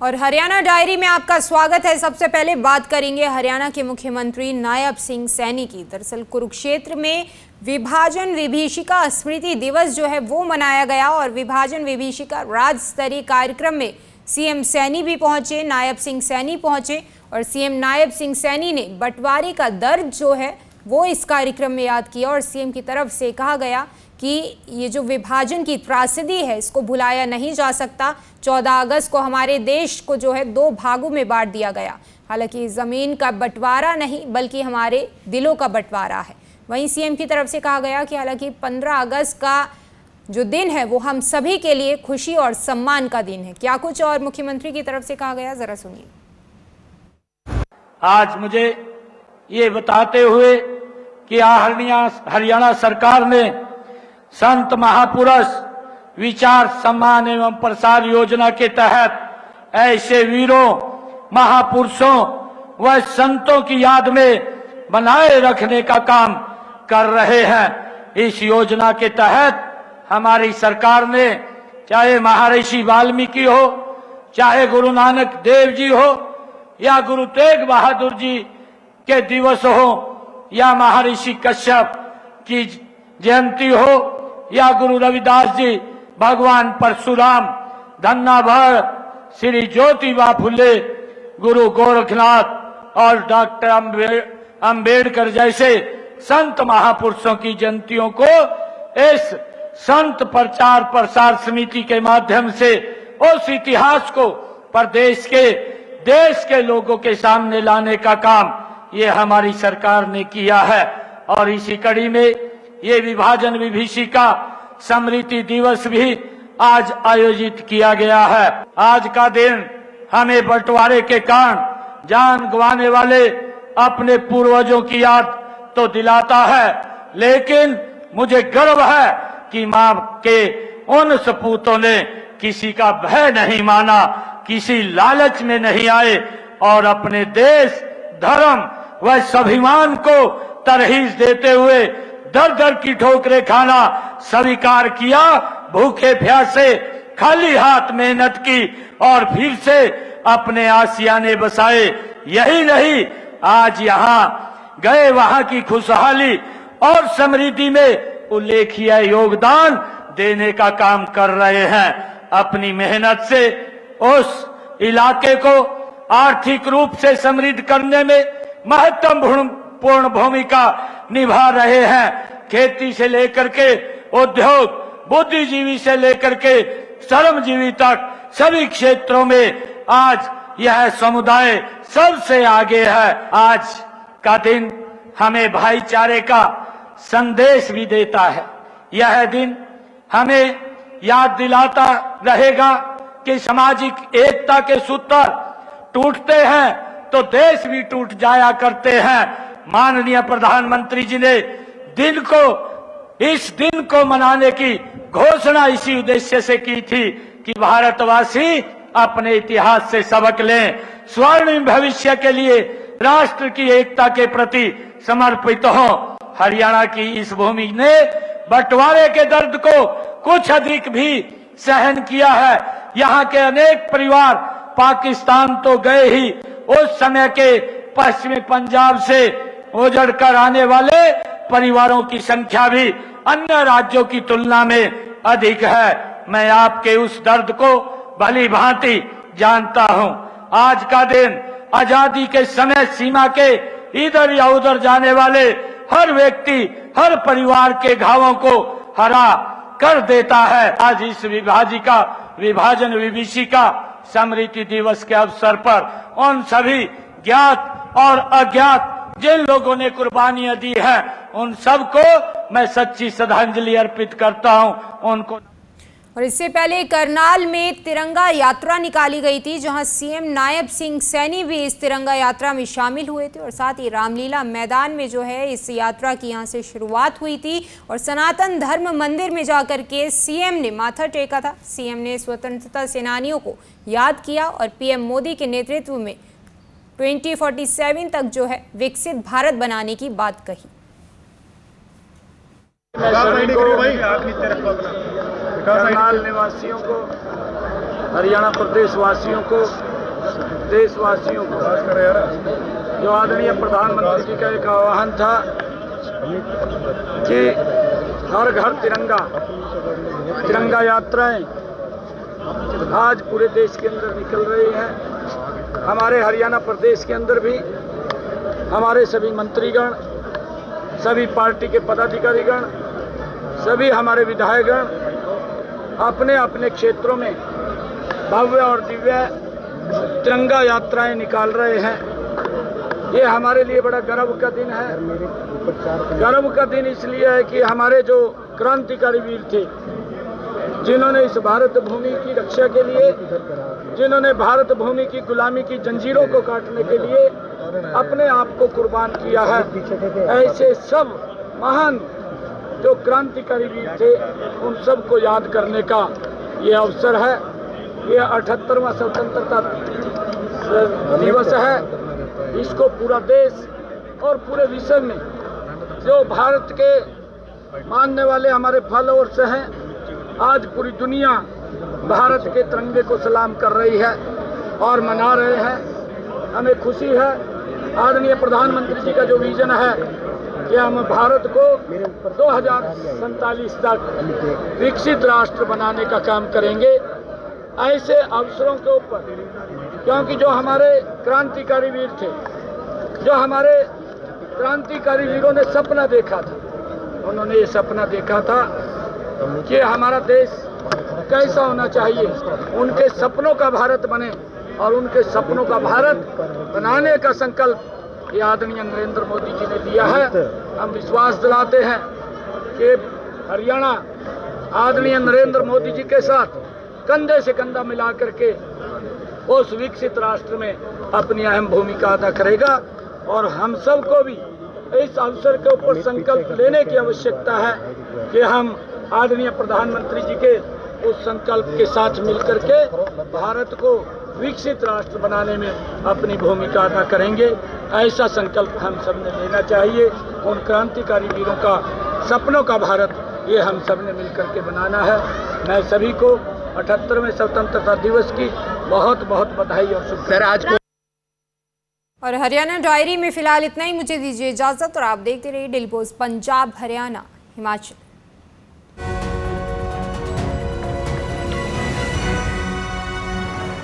और हरियाणा डायरी में आपका स्वागत है। सबसे पहले बात करेंगे हरियाणा के मुख्यमंत्री नायब सिंह सैनी की। दरअसल कुरुक्षेत्र में विभाजन विभीषिका स्मृति दिवस जो है वो मनाया गया और विभाजन विभीषिका राज्य स्तरीय कार्यक्रम में सीएम सैनी भी पहुंचे, नायब सिंह सैनी पहुंचे और सीएम नायब सिंह सैनी ने बंटवारे का दर्द जो है वो इस कार्यक्रम में याद किया और सीएम की तरफ से कहा गया कि ये जो विभाजन की त्रासदी है इसको भुलाया नहीं जा सकता। 14 अगस्त को हमारे देश को जो है 2 भागों में बांट दिया गया। हालांकि ज़मीन का बंटवारा नहीं बल्कि हमारे दिलों का बंटवारा है। वहीं सीएम की तरफ से कहा गया कि हालांकि 15 अगस्त का जो दिन है वो हम सभी के लिए खुशी और सम्मान का दिन है। क्या कुछ और मुख्यमंत्री की तरफ से कहा गया, जरा सुनिए। आज मुझे ये बताते हुए कि हरियाणा सरकार ने संत महापुरुष विचार सम्मान एवं प्रसार योजना के तहत ऐसे वीरों, महापुरुषों व संतों की याद में बनाए रखने का काम कर रहे हैं। इस योजना के तहत हमारी सरकार ने चाहे महर्षि वाल्मीकि हो, चाहे गुरु नानक देव जी हो या गुरु तेग बहादुर जी के दिवस हो या महर्षि कश्यप की जयंती हो या गुरु रविदास जी, भगवान परशुराम, धन्ना भट्ट, श्री ज्योतिबा फुले, गुरु गोरखनाथ और डॉक्टर अंबेडकर जैसे संत महापुरुषों की जयंतियों को इस संत प्रचार प्रसार समिति के माध्यम से उस इतिहास को प्रदेश के, देश के लोगों के सामने लाने का काम ये हमारी सरकार ने किया है। और इसी कड़ी में ये विभाजन विभीषिका स्मृति दिवस भी आज आयोजित किया गया है। आज का दिन हमें बंटवारे के कारण जान गंवाने वाले अपने पूर्वजों की याद तो दिलाता है, लेकिन मुझे गर्व है कि मां के उन सपूतों ने किसी का भय नहीं माना, किसी लालच में नहीं आए और अपने देश, धर्म व स्वाभिमान को तरहीज देते हुए दर दर की ठोकरें खाना स्वीकार किया, भूखे प्यासे खाली हाथ मेहनत की और फिर से अपने आशियाने बसाए। यही नहीं, आज यहाँ गए वहां की खुशहाली और समृद्धि में उल्लेखनीय योगदान देने का काम कर रहे हैं। अपनी मेहनत से उस इलाके को आर्थिक रूप से समृद्ध करने में महत्वपूर्ण भूमिका निभा रहे हैं। खेती से लेकर के उद्योग, बुद्धिजीवी से लेकर के श्रमजीवी तक सभी क्षेत्रों में आज यह समुदाय सबसे आगे है। आज का दिन हमें भाईचारे का संदेश भी देता है। यह दिन हमें याद दिलाता रहेगा कि सामाजिक एकता के सूत्र टूटते हैं तो देश भी टूट जाया करते हैं। माननीय प्रधानमंत्री जी ने इस दिन को मनाने की घोषणा इसी उद्देश्य से की थी कि भारतवासी अपने इतिहास से सबक लें, स्वर्णिम भविष्य के लिए राष्ट्र की एकता के प्रति समर्पित हों। हरियाणा की इस भूमि ने बंटवारे के दर्द को कुछ अधिक भी सहन किया है। यहाँ के अनेक परिवार पाकिस्तान तो गए ही, उस समय के पश्चिमी पंजाब से उजड़ कर आने वाले परिवारों की संख्या भी अन्य राज्यों की तुलना में अधिक है। मैं आपके उस दर्द को भली भांति जानता हूं। आज का दिन आजादी के समय सीमा के इधर या उधर जाने वाले हर व्यक्ति, हर परिवार के घावों को हरा कर देता है। आज इस विभाजन विभीषिका स्मृति दिवस के अवसर पर उन सभी ज्ञात और अज्ञात जिन लोगों ने कुर्बानियां दी हैं, उन सबको मैं सच्ची श्रद्धांजलि अर्पित करता हूं। उनको और इससे पहले करनाल में तिरंगा यात्रा निकाली गई थी, जहां सीएम नायब सिंह सैनी भी इस तिरंगा यात्रा में शामिल हुए थे और साथ ही रामलीला मैदान में जो है इस यात्रा की यहां से शुरुआत हुई थी और सनातन धर्म मंदिर में जाकर के सीएम ने माथा टेका था। सीएम ने स्वतंत्रता सेनानियों को याद किया और पीएम मोदी के नेतृत्व में 2047 तक जो है विकसित भारत बनाने की बात कही। करनाल निवासियों को, हरियाणा प्रदेश वासियों को देशवासियों को जो आदरणीय प्रधानमंत्री जी का एक आह्वान था कि हर घर तिरंगा, तिरंगा यात्राएं आज पूरे देश के अंदर निकल रही हैं। हमारे हरियाणा प्रदेश के अंदर भी हमारे सभी मंत्रीगण, सभी पार्टी के पदाधिकारीगण, सभी हमारे विधायकगण अपने अपने क्षेत्रों में भव्य और दिव्य तिरंगा यात्राएं निकाल रहे हैं। ये हमारे लिए बड़ा गर्व का दिन है। गर्व का दिन इसलिए है कि हमारे जो क्रांतिकारी वीर थे, जिन्होंने इस भारत भूमि की रक्षा के लिए, जिन्होंने भारत भूमि की गुलामी की जंजीरों को काटने के लिए अपने आप को कुर्बान किया है, ऐसे सब महान जो क्रांतिकारी वीर थे उन सब को याद करने का ये अवसर है। ये 78वां स्वतंत्रता दिवस है। इसको पूरा देश और पूरे विश्व में जो भारत के मानने वाले हमारे फॉलोअर्स हैं, आज पूरी दुनिया भारत के तिरंगे को सलाम कर रही है और मना रहे हैं। हमें खुशी है। आदरणीय प्रधानमंत्री जी का जो विजन है कि हम भारत को 2047 तक विकसित राष्ट्र बनाने का काम करेंगे। ऐसे अवसरों के ऊपर, क्योंकि जो हमारे क्रांतिकारी वीर थे, जो हमारे क्रांतिकारी वीरों ने सपना देखा था, उन्होंने ये सपना देखा था कि हमारा देश कैसा होना चाहिए, उनके सपनों का भारत बने और उनके सपनों का भारत बनाने का संकल्प ये आदरणीय नरेंद्र मोदी जी ने दिया है। हम विश्वास दिलाते हैं कि हरियाणा आदरणीय नरेंद्र मोदी जी के साथ कंधे से कंधा मिला करके उस विकसित राष्ट्र में अपनी अहम भूमिका अदा करेगा। और हम सबको भी इस अवसर के ऊपर संकल्प लेने की आवश्यकता है कि हम आदरणीय प्रधानमंत्री जी के उस संकल्प के साथ मिलकर के भारत को विकसित राष्ट्र बनाने में अपनी भूमिका अदा करेंगे। ऐसा संकल्प हम सब ने लेना चाहिए। उन क्रांतिकारी वीरों का सपनों का भारत ये हम सब ने मिलकर के बनाना है। मैं सभी को 78वें स्वतंत्रता दिवस की बहुत बहुत बधाई और शुभकामनाएं। और हरियाणा डायरी में फिलहाल इतना ही। मुझे दीजिए इजाजत और आप देखते रहिए डेली पोस्ट पंजाब, हरियाणा, हिमाचल।